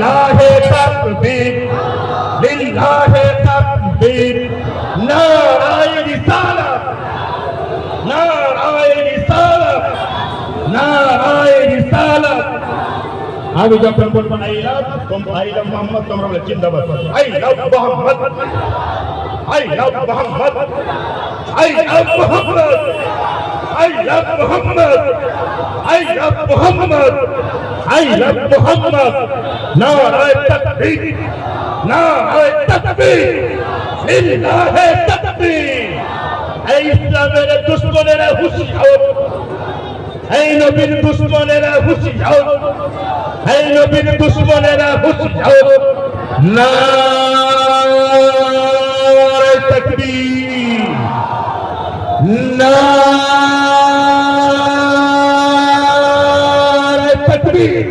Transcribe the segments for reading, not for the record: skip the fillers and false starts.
লিল্লাহি তাকবীর, লিল্লাহি তাকবীর, নারায়ে রিসালাত, নারায়ে রিসালাত, নারায়ে রিসালাত। আমি যখন বলবো আই লাভ মোহাম্মদ, তোমরা বলে জিন্দাবাদ, I love Mohammad, I love Mohammad, I love Mohammad, I love Mohammad, I love Mohammad, I love Mohammad. নারায়ে তাকবীর, নারায়ে তাকবীর, লিল্লাহি তাকবীর। এই ইসলামের দুশমনেরা হুঁশিয়ার, এই নবীর দুশমনেরা হুঁশিয়ার, এই নবীর দুশমনেরা হুঁশিয়ার। নারায়ে তাকবীর, নারায়ে তাকবীর।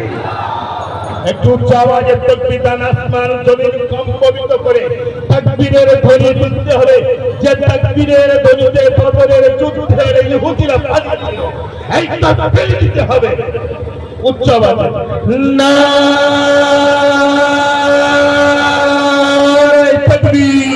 একটু উচ্চ আওয়াজে তাকবীর দান, আসমান জমিন কম্পিত করে তাকবীরের ধ্বনি তুলতে হবে। যে তাকবীরের ধ্বনিতে বদরের যুদ্ধের ইহুদিরা পালিয়েছিল, এই তাকবীর দিতে হবে উচ্চ আওয়াজে। নারায়ে তাকবীর।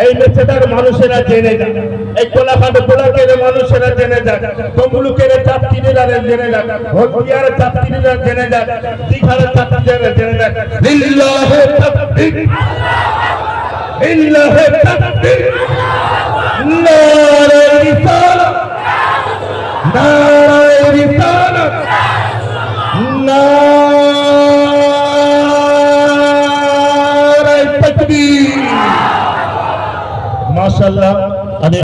এই মেছেদার মানুষেরা জেনে যাক, এই কোলাঘাট ব্লকের মানুষেরা জেনে যাক, তমলুকের যাত্রীরা জেনে যাক, হলদিয়ার যাত্রীরা জেনে যাক, দীঘার যাত্রীরা জেনে যাক। লিল্লাহি তাকবীর, লিল্লাহি তাকবীর, নারায়ে